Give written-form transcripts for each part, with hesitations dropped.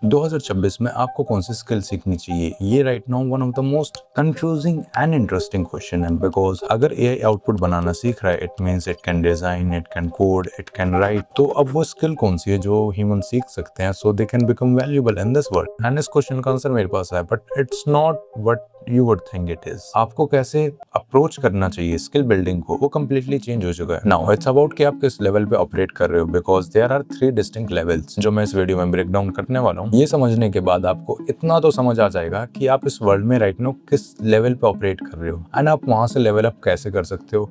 2026 में आपको कौन सी स्किल सीखनी चाहिए? ये right now one of the most confusing and interesting question है, बिकॉज अगर एआई आउटपुट बनाना सीख रहा है, it means it can design, it can code, it can write. तो अब वो स्किल कौन सी है जो ह्यूमन सीख सकते हैं so they can become valuable in this world? And इस क्वेश्चन का आंसर मेरे पास है, but it's not what you would think it is. आपको कैसे अप्रोच करना चाहिए स्किल बिल्डिंग को, वो कम्प्लीटली चेंज हो चुका है। नाउ इट्स अबाउट कि आप किस लेवल पे ऑपरेट कर रहे हो, because there are 3 distinct levels जो मैं इस वीडियो में ब्रेक डाउन करने वाला हूँ। ये समझने के बाद आपको इतना तो समझ आ जाएगा कि आप इस वर्ल्ड में राइट नाउ किस लेवल पे ऑपरेट कर रहे हो एंड आप वहां से लेवल अप कैसे कर सकते हो।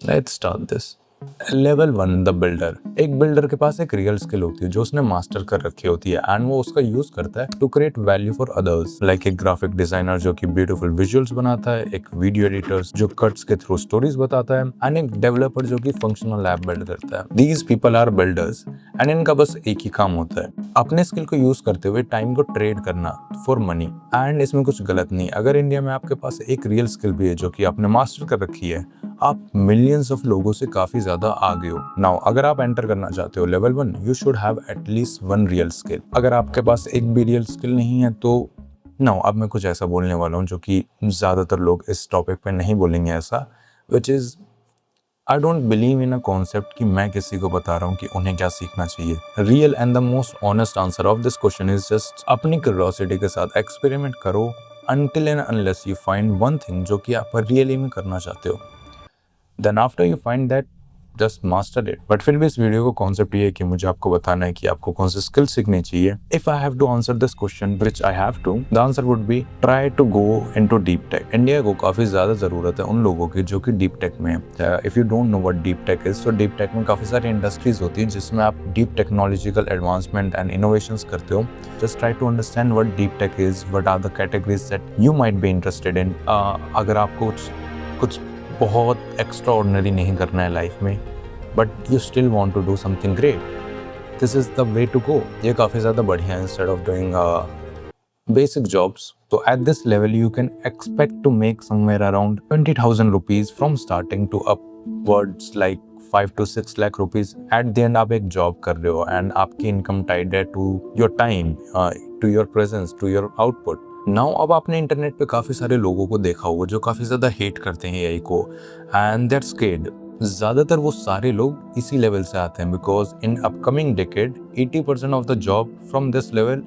Let's start this. Level 1, the builder. एक बिल्डर के पास एक रियल स्किल होती है जो उसने मास्टर कर रखी होती है एंड वो उसका यूज करता है to create value for others. Like एक ग्राफिक डिजाइनर जो कि ब्यूटीफुल विजुअल्स बनाता है, एक वीडियो एडिटर जो कट्स के थ्रू स्टोरीज बताता है, एंड एक डेवलपर जो कि फंक्शनल ऐप बिल्ड करता है। These people are builders and इनका बस एक ही काम होता है, अपने स्किल को यूज करते हुए टाइम को ट्रेड करना फॉर मनी। एंड इसमें कुछ गलत नहीं। अगर इंडिया में आपके पास एक रियल स्किल भी है जो कि आपने मास्टर कर रखी है, आप मिलियंस ऑफ लोगों से काफी ज्यादा आगे हो। नाउ अगर आप एंटर करना चाहते हो level 1, you should have at least 1 real skill. अगर आपके पास एक भी रियल स्किल नहीं है तो नाउ अब मैं कुछ ऐसा बोलने वाला हूँ जो कि ज्यादातर लोग इस टॉपिक पे नहीं बोलेंगे ऐसा, which is I don't believe in a concept कि मैं किसी को बता रहा हूँ कि उन्हें क्या सीखना चाहिए। Real and the most honest answer of this question is just अपनी क्यूरियोसिटी के साथ एक्सपेरिमेंट करो until and unless you find one thing जो कि आप रियली में करना चाहते हो। Then after you find that, just master it. But फिर भी इस वीडियो को कॉन्सेप्ट ये है कि मुझे आपको बताना है कि आपको कौन सी स्किल सीखनी चाहिए। If I have to answer this question, which I have to, the answer would be try to go into deep tech. India को काफी ज्यादा जरूरत है उन लोगों की जो कि डीप टेक में है। If you don't know what deep tech is, so deep tech में काफी सारी इंडस्ट्रीज होती हैं जिसमें आप deep technological advancement and innovations करते हो। Just try to understand what deep tech is, what are the categories that you might be interested in. अगर आपको कुछ बहुत एक्स्ट्रा ऑर्डिनरी नहीं करना है लाइफ में, but you still want to do something great, this is the way to go. ये काफ़ी ज़्यादा बढ़िया है instead of doing basic jobs. तो at this level you can expect to make somewhere around 20,000 rupees from starting to upwards like 5 to 6 lakh rupees. At the end आप एक job कर रहे हो एंड आपकी इनकम टाइड है to your time, to your presence, to your output. Now अब आपने internet पे काफ़ी सारे लोगों को देखा होगा जो काफ़ी ज़्यादा हेट करते हैं एआई को एंड दैट्स स्केर्ड। ज़्यादातर वो सारे लोग इसी लेवल से आते हैं because in upcoming decade 80% of the job from this level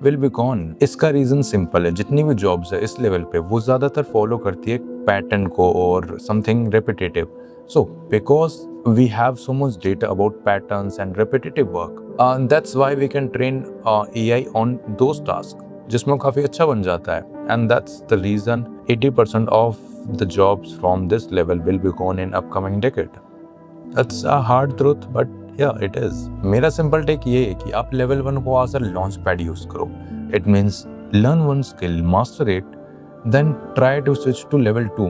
will be gone. इसका रीज़न सिंपल है, जितनी भी जॉब्स है इस लेवल पे वो ज़्यादातर फॉलो करती है पैटर्न को और something repetitive. So because we have so much data about patterns and repetitive work, that's why we can train AI on those tasks जिसमें वो काफ़ी अच्छा बन जाता है। and that's the reason 80% of the jobs from this level will be gone in upcoming decade. That's a hard truth, but yeah, it is. मेरा simple take ये है कि आप लेवल 1 को as a launch pad use करो। It means learn one skill, master it, then try to switch to level 2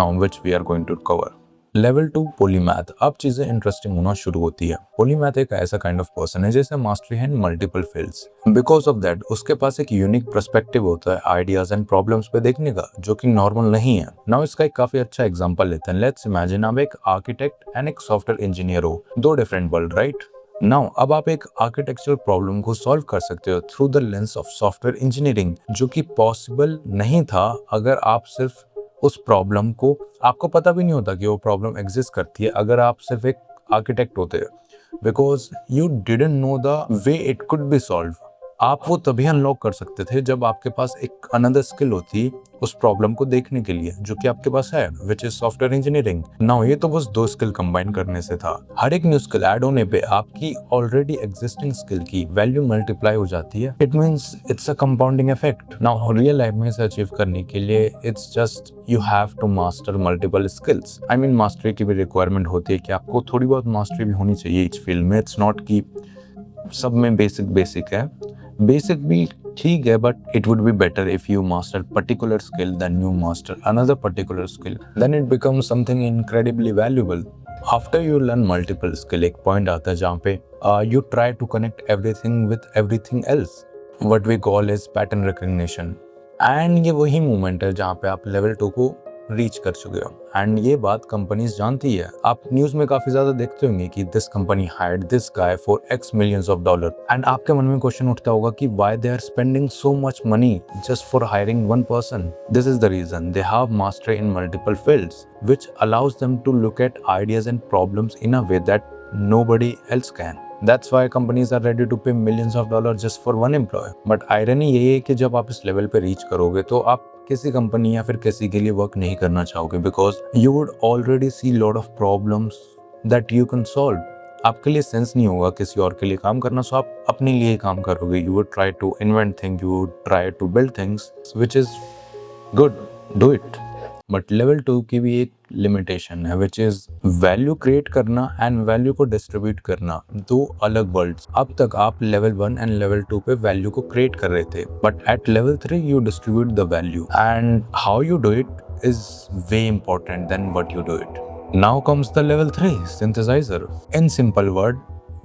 now, which we are going to cover. Level 2 polymath. अब चीजें interesting होना शुरू होती है। पॉलीमैथ एक ऐसा काइंड ऑफ पर्सन है जैसे मास्टरी है इन multiple fields. Because of that उसके पास एक यूनिक पर्सपेक्टिव होता है आइडियाज एंड प्रॉब्लम्स पे देखने का जो कि नॉर्मल नहीं है। नाउ इसका एक काफी अच्छा एग्जांपल लेते हैं। लेट्स इमेजिन आप एक आर्किटेक्ट एंड एक सॉफ्टवेयर इंजीनियर हो, दो डिफरेंट वर्ल्ड, राइट? नाउ अब आप एक आर्किटेक्चरल प्रॉब्लम को सॉल्व कर सकते हो through the lens of software engineering, जो कि पॉसिबल नहीं था अगर आप सिर्फ उस प्रॉब्लम को, आपको पता भी नहीं होता कि वो प्रॉब्लम एग्जिस्ट करती है अगर आप सिर्फ एक आर्किटेक्ट होते हैं, because you didn't know the way it could be solve. आप वो तभी अनलॉक कर सकते थे जब आपके पास एक अनदर स्किल होती उस प्रॉब्लम को देखने के लिए, जो कि आपके पास है, which is software engineering. Now ये तो बस 2 स्किल कंबाइन करने से था। हर एक न्यू स्किल ऐड होने पे आपकी ऑलरेडी एग्जिस्टिंग स्किल की वैल्यू मल्टीप्लाई हो जाती है। It means it's a compounding effect. Now real life में इसे अचीव करने के लिए it's just you have to master multiple skills. I mean mastery की भी रिक्वायरमेंट होती है कि आपको थोड़ी बहुत मास्टरी भी होनी चाहिए इस फील्ड में। इट्स नॉट कि सब में बेसिक है, बेसिक भी ठीक है, but it would be better if you master particular skill then you master another particular skill, then it becomes something incredibly valuable. After you learn multiple skill एक point आता है जहाँ पे you try to connect everything with everything else, what we call is pattern recognition. And ये वही moment है जहाँ पे आप लेवल 2 को रीच कर चुके हो। एंड ये बात कंपनीज जानती है। आप न्यूज में काफी ज्यादा देखते होंगे कि this company hired this guy for x millions of dollar, and आपके मन में क्वेश्चन उठता होगा कि why they are spending so much money just for hiring one person. This is the reason they have mastery in multiple fields which allows them to look at ideas and problems in a way that nobody else can. That's why companies are ready to pay millions of dollars just for one employee. But irony यही है कि जब आप इस level पे reach करोगे तो आप किसी कंपनी या फिर किसी के लिए वर्क नहीं करना चाहोगे, because you would already see lot of problems that you can solve. आपके लिए सेंस नहीं होगा किसी और के लिए काम करना, सो आप अपने लिए ही काम करोगे। You would try to invent things, you would try to build things, which is good, do it. But level 2 की भी एक लिमिटेशन है, विच इज वैल्यू क्रिएट करना एंड वैल्यू को डिस्ट्रीब्यूट करना, दो अलग वर्ल्ड्स। अब तक आप लेवल 1 एंड लेवल 2 पे वैल्यू को क्रिएट कर रहे थे, but at level 3 you distribute the value, and how you do it is way important then what you do it. Now comes the level 3 synthesizer. In simple word,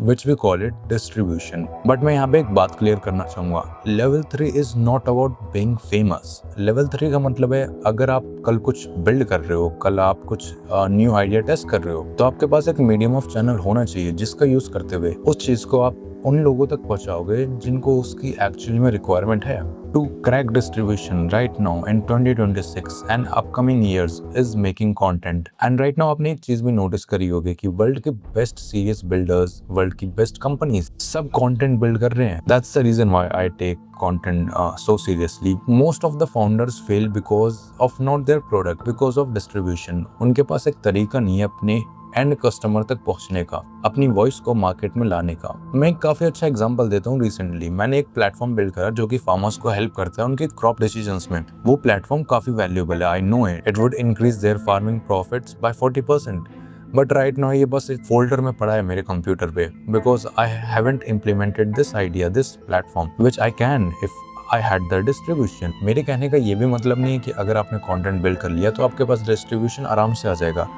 which we call it distribution. But मैं यहाँ पे एक बात clear करना चाहूँगा, level 3 is not about being famous. level 3 का मतलब है अगर आप कल कुछ बिल्ड कर रहे हो, कल आप कुछ न्यू आइडिया टेस्ट कर रहे हो, तो आपके पास एक मीडियम ऑफ चैनल होना चाहिए जिसका यूज करते हुए उस चीज को आप उन लोगों तक पहुंचाओगे जिनको उसकी एक्चुअली में रिक्वायरमेंट है। To crack distribution right now in 2026 and upcoming years is making content. And right now आपने एक चीज भी नोटिस करी होगी कि वर्ल्ड के बेस्ट सीरियस बिल्डर्स, वर्ल्ड की बेस्ट कंपनीज सब कंटेंट बिल्ड कर रहे हैं। That's the reason why I take content so seriously. Most of the founders fail because of not their product, because of distribution. उनके पास एक तरीका नहीं है अपने एंड कस्टमर तक पहुंचने का, अपनी वॉइस को मार्केट में लाने का। मैं एक काफी अच्छा एग्जांपल देता हूँ। रिसेंटली मैंने एक प्लेटफॉर्म बिल्ड करा जो कि फार्मर्स को हेल्प करता है उनके क्रॉप डिसीजंस में। वो प्लेटफॉर्म काफी वैल्यूएबल है, I know it would increase their farming profits by 40%। But right now ये बस एक फोल्डर में पड़ा है मेरे कंप्यूटर पे, because I haven't implemented this idea, this platform, which I can if I had the distribution. मेरे कहने का ये भी मतलब नहीं है कि अगर आपने कंटेंट बिल्ड कर लिया तो आपके पास डिस्ट्रीब्यूशन आराम से आ जाएगा।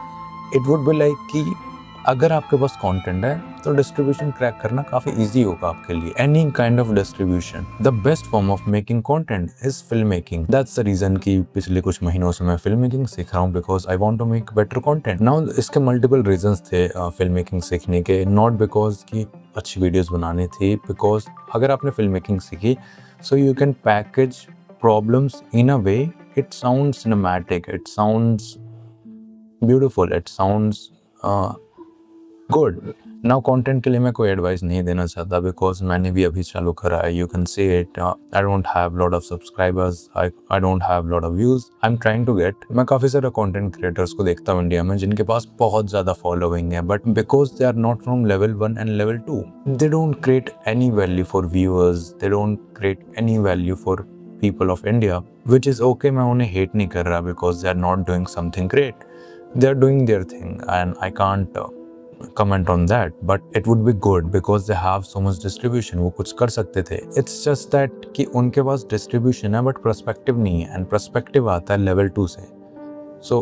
इट वुड बी लाइक कि अगर आपके पास कंटेंट है तो डिस्ट्रीब्यूशन क्रैक करना काफी इजी होगा आपके लिए। Any kind of distribution, the best form of making content is film making. That's the reason कि पिछले कुछ महीनों से मैं फिल्म मेकिंग सीख रहा हूँ, because I want to make better content. Now इसके मल्टीपल रीजंस थे फिल्म मेकिंग सीखने के, नॉट बिकॉज कि अच्छी वीडियोस बनानी थी, बिकॉज अगर आपने फिल्म मेकिंग सीखी so you can package problems in a way it sounds cinematic, it sounds beautiful, it sounds good. Now content के लिए मैं कोई एडवाइस नहीं देना चाहता, बिकॉज मैंने भी अभी चालू करा है। You can see it, I don't have lot of subscribers, I don't have lot of views, I am trying to get. मैं काफी सारे कंटेंट क्रिएटर्स को देखता हूँ इंडिया में जिनके पास बहुत ज्यादा फॉलोइंग है, but because they are not from level 1 and level 2, they don't create any value for viewers, they don't create any value for people of India, which is okay. मैं उन्हें hate नहीं कर रहा, because they are not doing something great. They are doing their thing and I can't comment on that, but it would be good because they have so much distribution. वो कुछ कर सकते थे। It's just that कि उनके पास distribution है but perspective नहीं है, and perspective आता है level 2 से। So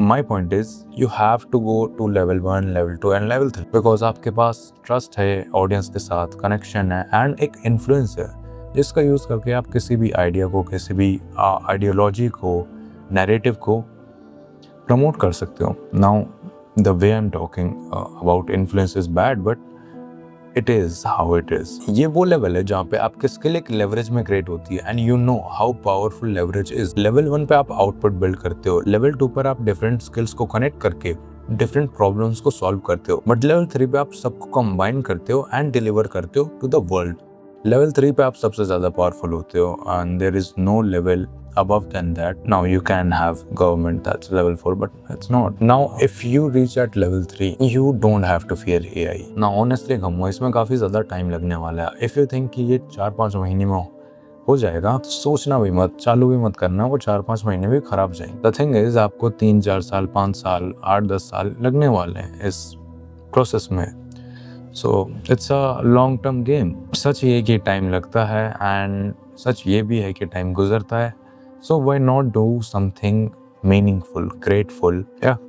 my point is you have to go to level 1, level 2 and level 3 because आपके पास trust है audience के साथ, connection है and एक influence है जिसका यूज करके आप किसी भी आइडिया को, किसी भी आइडियोलॉजी को, नैरेटिव को प्रमोट कर सकते हो। Now the way I am talking about influence is bad, but it is how it is. ये वो लेवल है जहाँ पे आपकी स्किल एक लेवरेज में क्रिएट होती है and you know how powerful leverage is. Level 1 पे आप आउटपुट बिल्ड करते हो, लेवल 2 पर आप डिफरेंट स्किल्स को कनेक्ट करके डिफरेंट प्रॉब्लम्स को सॉल्व करते हो, बट लेवल 3 पे आप सबको कंबाइन करते हो एंड डिलीवर करते हो टू द वर्ल्ड। लेवल 3 पे आप सबसे ज्यादा पावरफुल होते हो and there is no level above than that. Now you can have government that's level 4, but it's not. Now if you reach at level 3 you don't have to fear AI. Now honestly कहूँगा इसमें काफी ज्यादा time लगने वाला है। If you think कि ये 4-5 महीने में हो जाएगा तो सोचना भी मत, चालू भी मत करना, वो 4-5 महीने भी खराब जाएंगे। The thing is आपको 3-4 साल, 5 साल, 8-10 साल लगने वाले हैं इस प्रोसेस में। So it's a long term game. सच ये कि टाइम लगता है एंड सच ये भी है कि टाइम गुजरता है। So why not do something meaningful, grateful? Yeah.